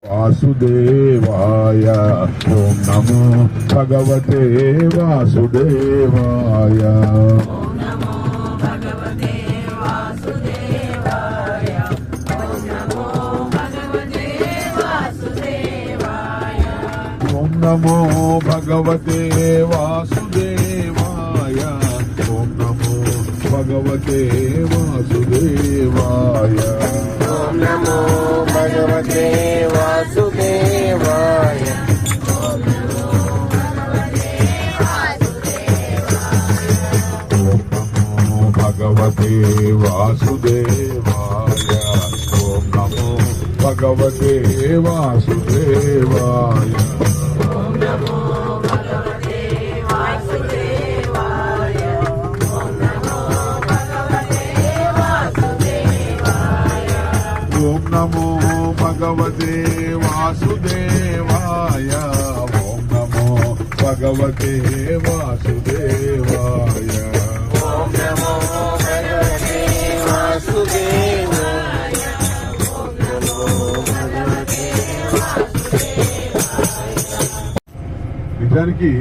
వాసుదేవాయ ఓం నమో భగవతే వాసుదేవాయ ఓం నమో భగవతే వాసుదేవాయ ఓం నమో భగవతే వాసుదేవాయ ఓం నమో భగవతే వాసుదేవాయ ఓం నమో భగవతే వాసుదేవాయ ఓం నమో భగవతే వాసుదేవాయ ఓం నమో భగవతే వాసుదేవాయ ఓం నమో భగవతే వాసుదేవాయ ఓం నమో భగవతే వాసుదేవాయ ఓం నమో భగవతే వాసుదేవాయ ఓం నమో భగవతే వాసుదేవాయ ఓం నమో భగవతే వాసుదేవాయ ఓం నమో భగవతే వాసుదేవాయ ఓం నమో భగవతే వాసుదేవాయ ఓం నమో భగవతే నిజానికి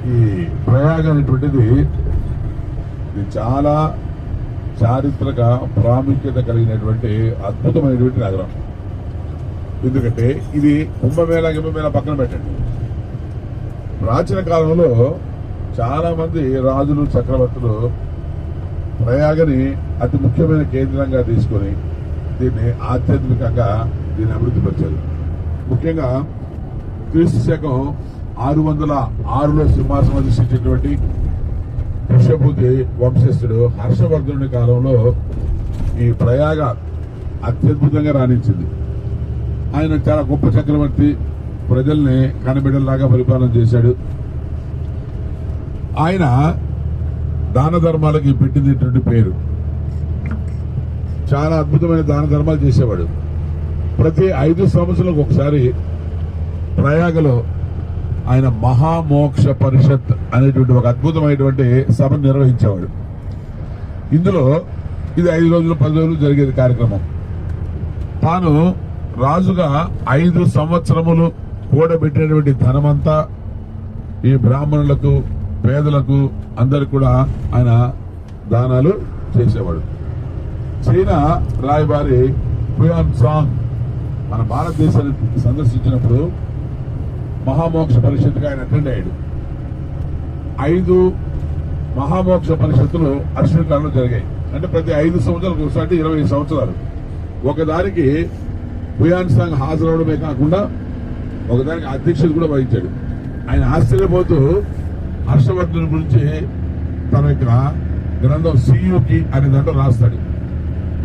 ఈ ప్రయాగ అనేటువంటిది ఇది చాలా చారిత్రక ప్రాముఖ్యత కలిగినటువంటి అద్భుతమైనటువంటి నగరం. ఎందుకంటే ఇది కుంభమేళ గింభమేళ పక్కన పెట్టండి, ప్రాచీన కాలంలో చాలా మంది రాజులు చక్రవర్తులు ప్రయాగని అతి ముఖ్యమైన కేంద్రంగా తీసుకొని దీన్ని ఆధ్యాత్మికంగా దీన్ని అభివృద్ధి పరిచారు. ముఖ్యంగా క్రీస్తు శకం 606లో సింహాసనం అధిష్ఠించినటువంటి పుష్యభూతి వంశస్థుడు హర్షవర్ధనుడి కాలంలో ఈ ప్రయాగ అత్యద్భుతంగా రాణించింది. ఆయన చాలా గొప్ప చక్రవర్తి, ప్రజల్ని కనబిడ్డలాగా పరిపాలన చేశాడు. ఆయన దాన ధర్మాలకి పెట్టినటువంటి పేరు, చాలా అద్భుతమైన దాన ధర్మాలు చేసేవాడు. ప్రతి 5 సంవత్సరాలకు ఒకసారి ప్రయాగలో ఆయన మహామోక్ష పరిషత్ అనేటువంటి ఒక అద్భుతమైనటువంటి సభను నిర్వహించేవాడు. ఇందులో ఇది 5 రోజులు 10 రోజులు జరిగేది కార్యక్రమం. తాను రాజుగా 5 సంవత్సరములు కూడబెట్టినటువంటి ధనమంతా ఈ బ్రాహ్మణులకు, పేదలకు అందరికి కూడా ఆయన దానాలు చేసేవాడు. చైనా రాయబారి హ్యూయాన్ సాంగ్ మన భారతదేశాన్ని సందర్శించినప్పుడు మహామోక్ష పరిషత్తుగా ఆయన అటెండ్ అయ్యాడు. 5 మహామోక్ష పరిషత్తులు అశ్విని కాలంలో జరిగాయి. అంటే ప్రతి 5 సంవత్సరాలకు ఒకసారి 20 సంవత్సరాలు. ఒకదానికి హ్యూయాన్ సాంగ్ హాజరవడమే కాకుండా ఒకదానికి అధ్యక్షుడు కూడా వహించాడు. ఆయన ఆశ్చర్యపోతూ హర్షవర్ధన్ గురించి తన యొక్క గ్రంథం సియుకి అనే దాంట్లో రాస్తాడు.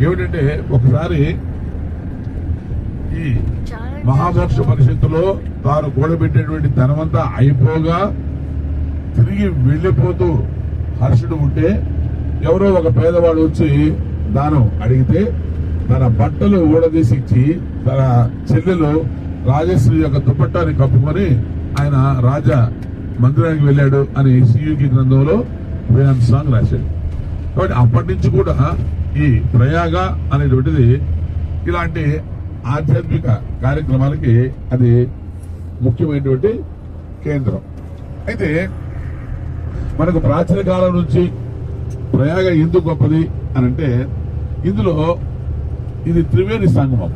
ఏమిటంటే ఒకసారి ఈ మహామోక్ష పరిషత్తులో తాను కూడబెట్టేటువంటి ధనమంతా అయిపోగా తిరిగి వెళ్లిపోతూ హర్షుడు ఉంటే ఎవరో ఒక పేదవాడు వచ్చి దానం అడిగితే తన బట్టలు ఊడదీసి ఇచ్చి తన చెల్లెలు రాజశ్రీ యొక్క దుపట్టాన్ని కప్పుకొని ఆయన రాజా మందిరానికి వెళ్ళాడు అని సియుకి గ్రంథంలో వేదాంత సాంగ్ రాశాడు. కాబట్టి అప్పటి నుంచి కూడా ఈ ప్రయాగ అనేటువంటిది ఇలాంటి ఆధ్యాత్మిక కార్యక్రమాలకి అది ముఖ్యమైనటువంటి కేంద్రం. అయితే మనకు ప్రాచీన కాలం నుంచి ప్రయాగ ఎందుకు గొప్పది అని అంటే ఇందులో ఇది త్రివేణి సంగమం.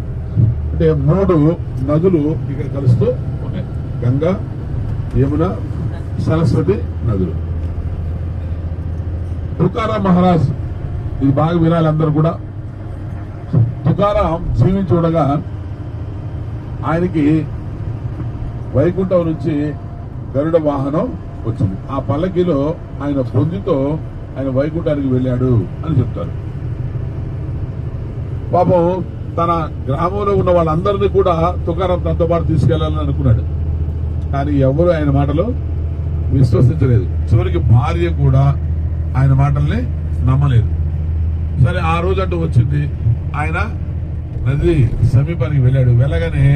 అంటే 3 నదులు ఇక్కడ కలుస్తూ ఉన్నాయి. గంగా, యమున, సరస్వతి నదులు. తుకారాం మహారాజ్, ఇది బాగా వినాలి అందరూ కూడా. తుకారాం జీవించి ఉండగా ఆయనకి వైకుంఠం నుంచి గరుడ వాహనం వచ్చింది. ఆ పల్లకిలో ఆయన పొందితో ఆయన వైకుంఠానికి వెళ్ళాడు అని చెప్తారు. పాపం తన గ్రామంలో ఉన్న వాళ్ళందరినీ కూడా తుకారాం తనతో పాటు తీసుకెళ్లాలని అనుకున్నాడు. కానీ ఎవరు ఆయన మాటలు విశ్వసించలేదు. చివరికి భార్య కూడా ఆయన మాటల్ని నమ్మలేదు. సరే ఆ రోజు అంటూ వచ్చింది. ఆయన నది సమీపానికి వెళ్ళాడు. వెళ్ళగానే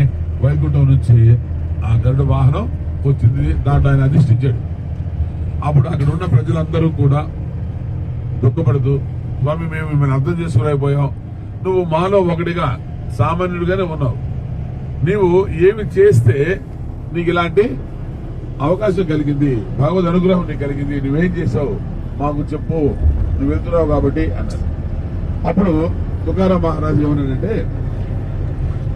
వైకుంఠం నుంచి ఆ గరుడ వాహనం వచ్చింది. దాంట్లో ఆయన అధిష్ఠించాడు. అప్పుడు అక్కడ ఉన్న ప్రజలందరూ కూడా దుఃఖపడుతూ, స్వామి మేము మిమ్మల్ని అర్థం చేసుకోలేకపోయాం, నువ్వు మాలో ఒకటిగా సామాన్యుడిగానే ఉన్నావు, నీవు ఏమి చేస్తే నీకు ఇలాంటి అవకాశం కలిగింది, భగవద్ అనుగ్రహం నీకు కలిగింది, నువ్వేం చేసావు మాకు చెప్పు, నువ్వు వెళ్తున్నావు కాబట్టి అన్నారు. అప్పుడు తుకారాం మహారాజు ఏమన్నాడంటే,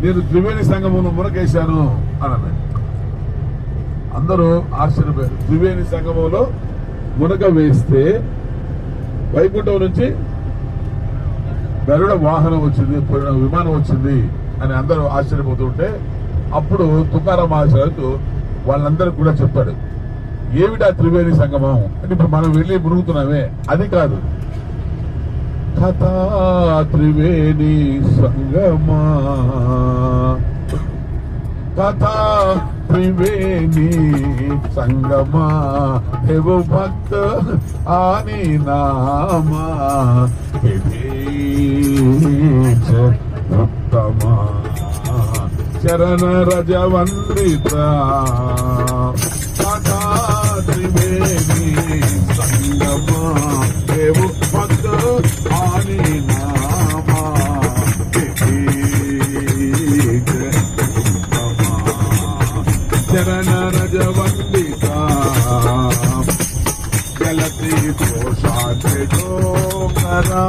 నేను త్రివేణి సంగమం మునకేశాను అని అన్నాడు. అందరూ ఆశ్చర్యపోయారు. త్రివేణి సంగమంలో మునక వేస్తే వైకుంఠం నుంచి గరుడ వాహనం వచ్చింది, విమానం వచ్చింది అని అందరూ ఆశ్చర్యపోతుంటే అప్పుడు తుకారాం మహారాజు వాళ్ళందరూ కూడా చెప్పాడు, ఏమిటా త్రివేణి సంగమం అంటే ఇప్పుడు మనం వెళ్ళి మునుగుతున్నామే అది కాదు, కథా త్రివేణి సంగమా, కథా త్రివేణి సంగమా, హేవో భక్త ఆని నామా, ఉత్తమా చరణ రజవంద్రిత, కథా త్రివేణి సంగమా, హేవో భక్త ఆని నామా, చరణ రజవందిత, జలతి దోషాంతే డోంగరా,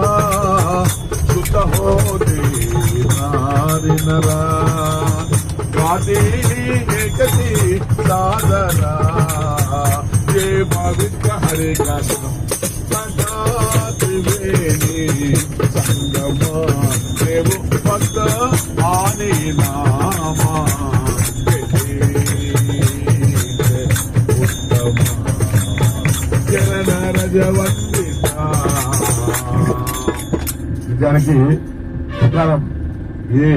సుత హోతే నారి నరా, గాది ఏకసి సాదరా, ఏ పవిత్ర హరే కృష్ణ, కథా త్రివేణి సంగమా, దేవు భక్త ఆని నామా, నిజానికి తుకారాం ఏ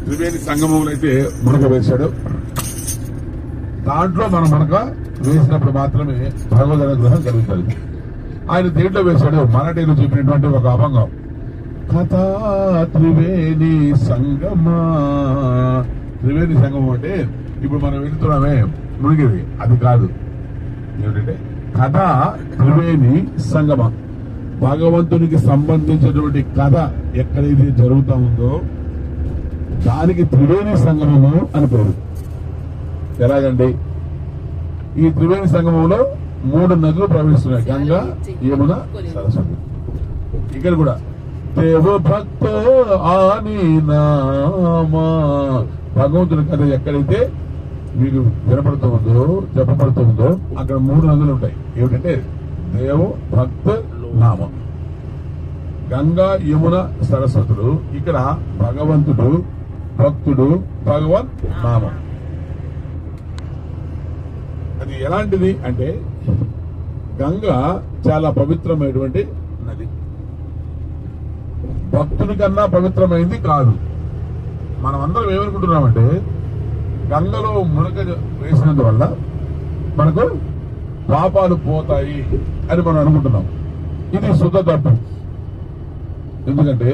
త్రివేణి సంగమంలో అయితే మునక వేశాడు, దాంట్లో మనం మునక వేసినప్పుడు మాత్రమే భగవద్ అనుగ్రహం కలుగుతుంది. ఆయన దేంట్లో వేశాడు, మరాఠీలో చెప్పినటువంటి ఒక అభంగం, కథా త్రివేణి సంగమా. త్రివేణి సంగమం అంటే ఇప్పుడు మనం వెళ్తున్నామే మునిగేది అది కాదు, ఏమిటంటే కథ త్రివేణి సంగమం. భగవంతునికి సంబంధించినటువంటి కథ ఎక్కడైతే జరుగుతూ ఉందో దానికి త్రివేణి సంగమము అని పేరు. ఎలాగండి, ఈ త్రివేణి సంగమంలో 3 నదులు ప్రవహిస్తున్నాయి, గంగా, యమున, సరస్వతి. ఇక్కడ కూడా దేవ భక్త ఆని నామా, భగవంతుని కథ ఎక్కడైతే మీకు వినపడుతూ ఉందో చెప్పబడుతూ ఉందో అక్కడ 3 నదులు ఉంటాయి. ఏమిటంటే దేవ భక్త నామం, గంగా, యమున, సరస్వతుడు. ఇక్కడ భగవంతుడు, భక్తుడు, భగవన్ నామం. అది ఎలాంటిది అంటే గంగా చాలా పవిత్రమైనటువంటి నది, భక్తుని కన్నా పవిత్రమైంది కాదు. మనం అందరం ఏమనుకుంటున్నామంటే గంగలో మునక వేసినందువల్ల మనకు పాపాలు పోతాయి అని మనం అనుకుంటున్నాం. ఇది శుద్ధ తప్పు. ఎందుకంటే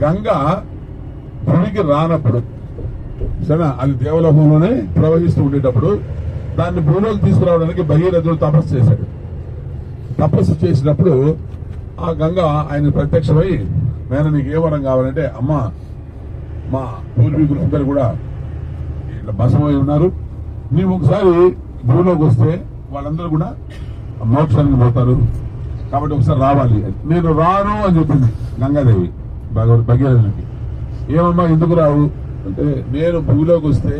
గంగ భూమికి రానప్పుడు సరేనా, అది దేవలోకంలోనే ప్రవహిస్తూ ఉండేటప్పుడు దాన్ని భూమిలోకి తీసుకురావడానికి భగీరథుడు తపస్సు చేశాడు. తపస్సు చేసినప్పుడు ఆ గంగ ఆయన ప్రత్యక్షమై, నేను నీకు ఏ వరం కావాలంటే, అమ్మ మా పూర్వీకులు అందరూ కూడా ఇట్లా బసమై ఉన్నారు, నీవు ఒకసారి భూమిలోకి వస్తే వాళ్ళందరూ కూడా మోక్షానికి పోతారు, కాబట్టి ఒకసారి రావాలి. నేను రాను అని చెప్పింది గంగాదేవి భగీరథునికి. ఏమమ్మా ఎందుకు రావు అంటే, నేను భూమిలోకి వస్తే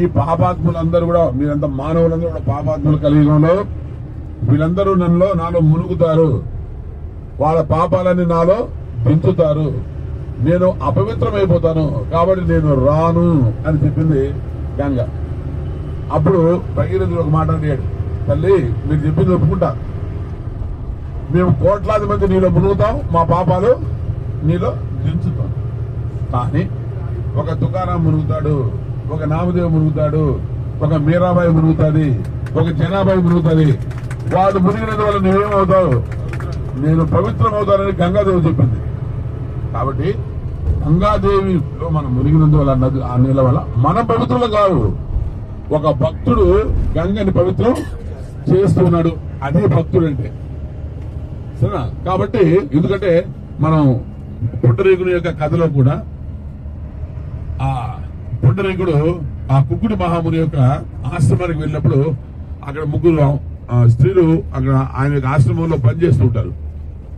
ఈ పాపాత్ములందరూ కూడా, మీరంతా మానవులందరూ కూడా పాపాత్ముల కలియుగంలో వీళ్ళందరూ నాలో మునుగుతారు, వాళ్ళ పాపాలన్నీ నాలో పెంచుతారు, నేను అపవిత్రమైపోతాను, కాబట్టి నేను రాను అని చెప్పింది గంగ. అప్పుడు భగీరథుడు ఒక మాట అడిగాడు, తల్లి మీరు చెప్పింది ఒప్పుకుంటా, మేము కోట్లాది మంది నీలో మునుగుతాం, మా పాపాలు నీలో దించుతాం. కానీ ఒక తుకారాం మునుగుతాడు, ఒక నామదేవ్ మునుగుతాడు, ఒక మీరాబాయి మునుగుతుంది, ఒక జనాబాయి మునుగుతుంది. వాళ్ళు మునిగినందు వల్ల నువ్వేమవుతావు, నేను పవిత్రమవుతానని గంగాదేవి చెప్పింది. కాబట్టి గంగాదేవిలో మనం మునిగినందువల్ల ఆ నీళ్ళ వల్ల మనం పవిత్రులు కాదు, ఒక భక్తుడు గంగని పవిత్రం చేస్తున్నాడు, అదే భక్తుడు అంటే. సరేనా? కాబట్టి ఎందుకంటే మనం పుట్టరేకుని యొక్క కథలో కూడా ఆ పుండరీకుడు ఆ కుక్కుడి మహాముని యొక్క ఆశ్రమానికి వెళ్ళినప్పుడు అక్కడ ముగ్గురు స్త్రీలు అక్కడ ఆయన యొక్క ఆశ్రమంలో పనిచేస్తూ ఉంటారు.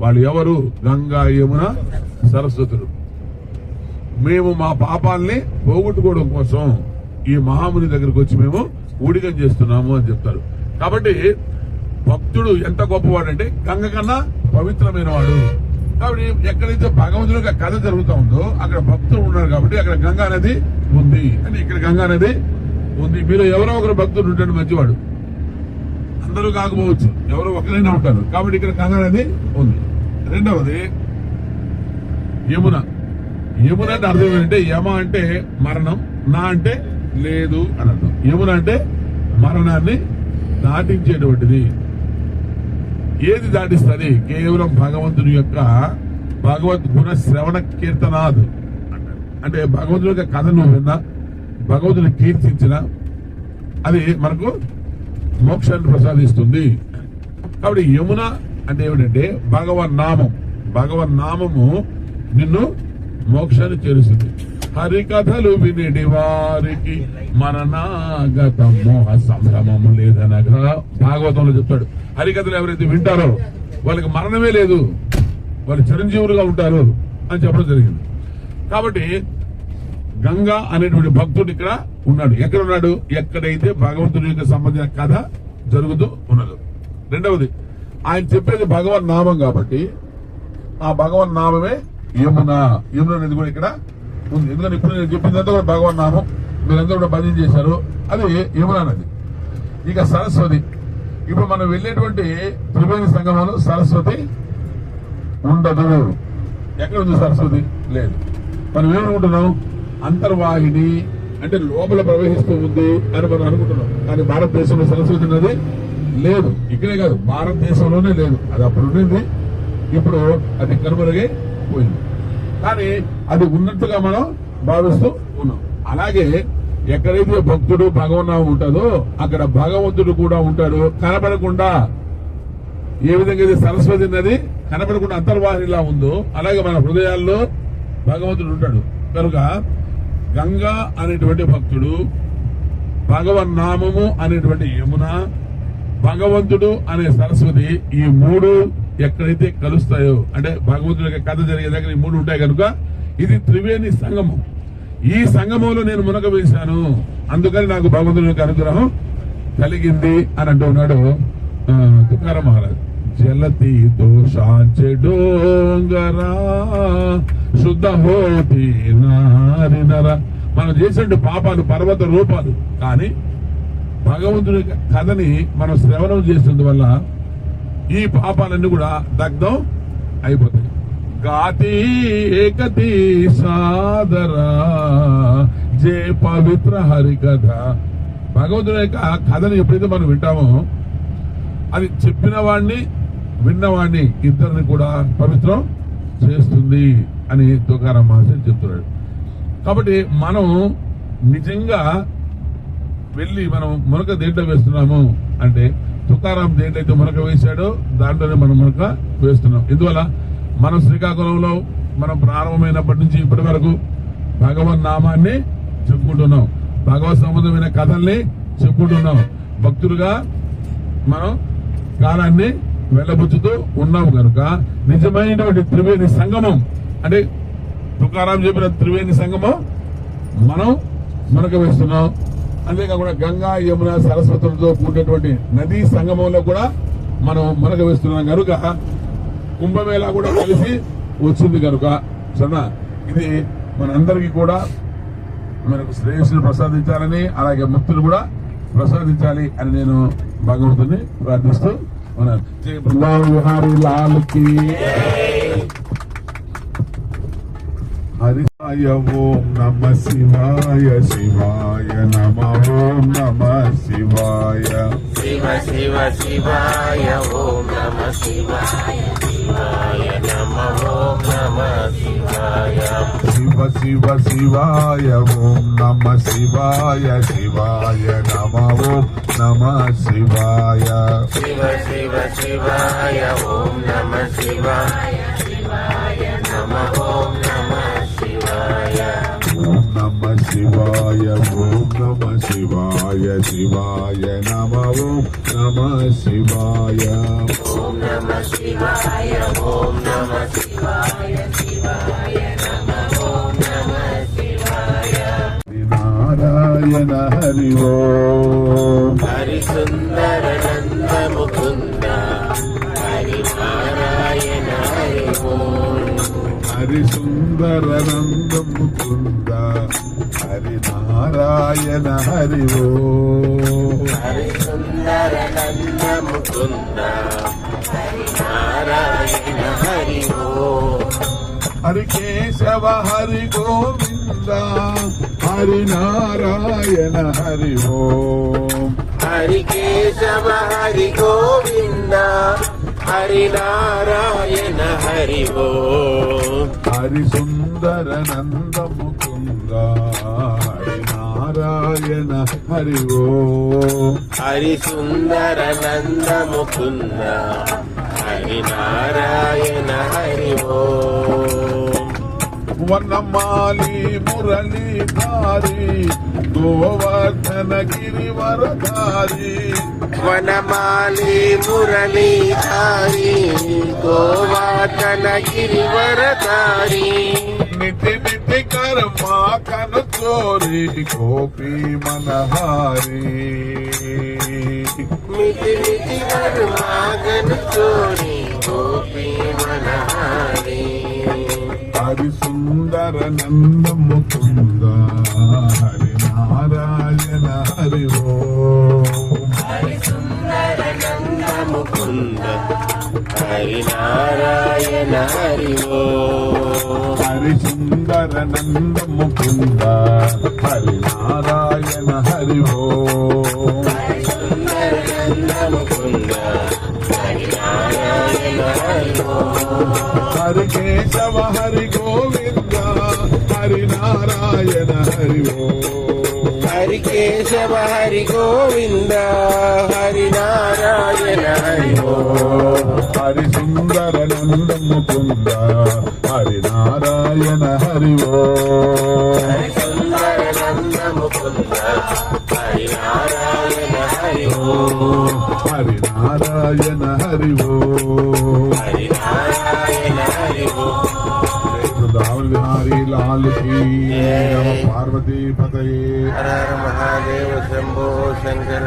వాళ్ళు ఎవరు? గంగా, యమున, సరస్వతులు. మేము మా పాపాలని పోగొట్టుకోవడం కోసం ఈ మహాముని దగ్గరకు వచ్చి మేము ఊడిగం చేస్తున్నాము అని చెప్తారు. కాబట్టి భక్తుడు ఎంత గొప్పవాడంటే గంగ కన్నా పవిత్రమైన వాడు. కాబట్టి ఎక్కడైతే భగవంతుడి యొక్క కథ జరుగుతూ ఉందో అక్కడ భక్తులు ఉన్నారు కాబట్టి అక్కడ గంగా నది ఉంది. అంటే ఇక్కడ గంగా నది ఉంది. మీరు ఎవరో ఒకరు భక్తుడు ఉంటాడు మంచివాడు, అందరూ కాకపోవచ్చు, ఎవరో ఒకరైనా ఉంటారు. కాబట్టి ఇక్కడ గంగా నది ఉంది. రెండవది యమున. యమున అంటే అర్థం ఏంటంటే యమ అంటే మరణం, నా అంటే లేదు అని అర్థం. యమున అంటే మరణాన్ని దాటించేటువంటిది. ఏది దాటిస్తుంది? కేవలం భగవంతుని యొక్క భగవద్ గుణ శ్రవణ కీర్తనాదు అంటే భగవంతుని యొక్క కథను విన్నా, భగవంతుని కీర్తించిన అది మనకు మోక్షాన్ని ప్రసాదిస్తుంది. కాబట్టి యమున అంటే ఏమిటంటే భగవన్ నామం. భగవన్ నామము నిన్ను మోక్షాన్ని చేరుస్తుంది. హరికథలు వినేటి వారికి మరణాగత మోహ సంభ్రమము లేదనగా భాగవతంలో చెప్తాడు. హరికథలు ఎవరైతే వింటారో వాళ్ళకి మరణమే లేదు, వాళ్ళు చిరంజీవులుగా ఉంటారు అని చెప్పడం జరిగింది. కాబట్టి గంగా అనేటువంటి భక్తుడు ఇక్కడ ఉన్నాడు. ఎక్కడ ఉన్నాడు? ఎక్కడైతే భగవంతుడి యొక్క సంబంధించిన కథ జరుగుతూ ఉన్నదో. రెండవది ఆయన చెప్పేది భగవన్ నామం కాబట్టి ఆ భగవన్ నామమే యమున. యమున అనేది కూడా ఇక్కడ ఉంది. ఎందుకంటే ఇప్పుడు నేను చెప్పిందంతా కూడా భగవన్ నామం, మీరందరూ కూడా భజన చేశారు, అది యమున నది. ఇక సరస్వతి. ఇప్పుడు మనం వెళ్ళేటువంటి త్రివేణి సంగమంలో సరస్వతి ఉండదు. ఎక్కడ ఉంది సరస్వతి? లేదు. మనం ఏమనుకుంటున్నాం? అంతర్వాహిని అంటే లోపల ప్రవహిస్తూ ఉంది అని మనం అనుకుంటున్నాం. కానీ భారతదేశంలో సరస్వతి నది లేదు. ఇక్కడే కాదు, భారతదేశంలోనే లేదు. అది అప్పుడు ఉండింది, ఇప్పుడు అది కనుమరుగై పోయింది. కానీ అది ఉన్నట్టుగా మనం భావిస్తూ ఉన్నాం. అలాగే ఎక్కడైతే భక్తుడు భగవన్నామం ఉంటుందో అక్కడ భగవంతుడు కూడా ఉంటాడు కనపడకుండా. ఏ విధంగా అయితే సరస్వతి నది కనపడకుండా అంతర్వాహినిలా ఉందో అలాగే మన హృదయాల్లో భగవంతుడు ఉంటాడు. కనుక గంగా అనేటువంటి భక్తుడు, భగవన్నామము అనేటువంటి యమున, భగవంతుడు అనే సరస్వతి, ఈ మూడు ఎక్కడైతే కలుస్తాయో అంటే భగవంతుడి యొక్క కథ జరిగే దగ్గర ఈ మూడు ఉంటాయి కనుక ఇది త్రివేణి సంగమం. ఈ సంగమంలో నేను మునగ వేశాను, అందుకని నాకు భగవంతుడి యొక్క అనుగ్రహం కలిగింది అని అంటూ ఉన్నాడు తుకారాం మహారాజ్. జలతి దోషాంచె డోంగరా శుద్ధ హోతి నారినర. మనం చేసిన పాపాలు పర్వత రూపాలు, కానీ భగవంతుడి కథని మనం శ్రవణం చేసినందువల్ల ఈ పాపాలన్నీ కూడా దగ్ధం అయిపోతాయి. గాతి ఏకతి సాదరా జే పవిత్ర హరి కథ. భగవంతుడి యొక్క కథని ఎప్పుడైతే మనం వింటామో అది చెప్పిన వాడిని విన్నవాడిని ఇద్దరిని కూడా పవిత్రం చేస్తుంది అని తుకారాం మహాశయుడు చెప్తున్నాడు. కాబట్టి మనం నిజంగా వెళ్ళి మనం మునక దేంట్లో వేస్తున్నాము అంటే తుకారాం దేంట్లయితే మునక వేశాడో దాంట్లోనే మనం మునక వేస్తున్నాం. ఇందువల్ల మనం శ్రీకాకుళంలో మనం ప్రారంభమైనప్పటి నుంచి ఇప్పటి వరకు భగవన్ నామాన్ని చెప్పుకుంటున్నాం, భగవత్ సంబంధమైన కథల్ని చెప్పుకుంటున్నాం, భక్తులుగా మనం కాలాన్ని వెళ్ళబుచ్చుతూ ఉన్నాము. కనుక నిజమైనటువంటి త్రివేణి సంగమం అంటే తుకారాం చెప్పిన త్రివేణి సంగమం మనం మునక వేస్తున్నాం. అంతేకాకుండా గంగా యమున సరస్వతులతో కూడినటువంటి నదీ సంగమంలో కూడా మనం మునక వేస్తున్నాం. కనుక కుంభమేళా కూడా కలిసి వచ్చింది కనుక సరేనా, ఇది మనందరికీ కూడా మనకు శ్రేయస్సును ప్రసాదించాలని అలాగే ముక్తులు కూడా ప్రసాదించాలి అని నేను భగవంతుని ప్రార్థిస్తూ ఉన్నాను. జై బృందావన్ లాల్ కి హరి ఓం నమ శివాయ శివాయ నమ ఓం నమ శివాయ శివ శివ శివాయ ఓం నమ శివాయ శివాయ నమ ఓం నమ శివాయ శివ శివ శివాయ ఓం నమ శివాయ శివాయ నమ ఓం నమ శివాయ శివ శివ శివాయ ఓం నమ శివాయ శివాయ నమ ఓం నమ శివాయ ఓం నమ శివాయ ఓం నమ శివాయ శివాయ నమ ఓం నమ శివాయ ఓం నమ శివాయ ఓం నమ శివాయ శివాయ నమ ఓం నమ శివాయ నారాయణ హరి ఓం హరి సుందర నంద ముకుంద హరి నారాయణ హరి ఓం హరి సుందర నంద ముకుంద హరి నారాయణ హరి ఓం హరి సుందర నంద ముకుంద హరి నారాయణ హరి ఓం హరి కేశవ హరి గోవింద హరి నారాయణ హరి ఓం హరి కేశవ హరి గోవింద హరి నారాయణ హరి ఓం హరి సుందర నంద ముకుంద హరి నారాయణ హరి ఓం హరి సుందర నంద ముకుంద హరి నారాయణ హరి ఓం వనమాలి మురళీధారి గోవర్ధన గిరివరధారి వనమాలి మురళీధారి గోవర్ధన గిరివరధారి నితి నితి కర్మా కను చోరి గోపీ మనహారి మితి మితి వర్మాగను చోరి గోపీ మనహారి హరి సుందర నంద ముకుంద హరి నారాయణ హరి ఓం హరి సుందర నంద ముకుంద హరి నారాయణ హరి ఓం హరి సుందర నంద ముకుంద హరి నారాయణ హరి ఓం హరి సుందర నంద ముకుంద హరి నారాయణ హరి ఓం హరి కేశవ హరి గోవింద హరి నారాయణ హరి ఓం హరి కేశవ హరి గోవింద హరి నారాయణ హరి ఓం హరి సుందర నంద ముకుంద హరి నారాయణ హరి ఓం హరి సుందర నంద ముకుంద హరి నారాయణ హరి ఓం హరి నారాయణ హరి ఓం హరి నారాయణ హరి ఓం वृंदावन बिहारी लाल की नमः पार्वती पतये హర హర మహాదేవ శంభో శంకర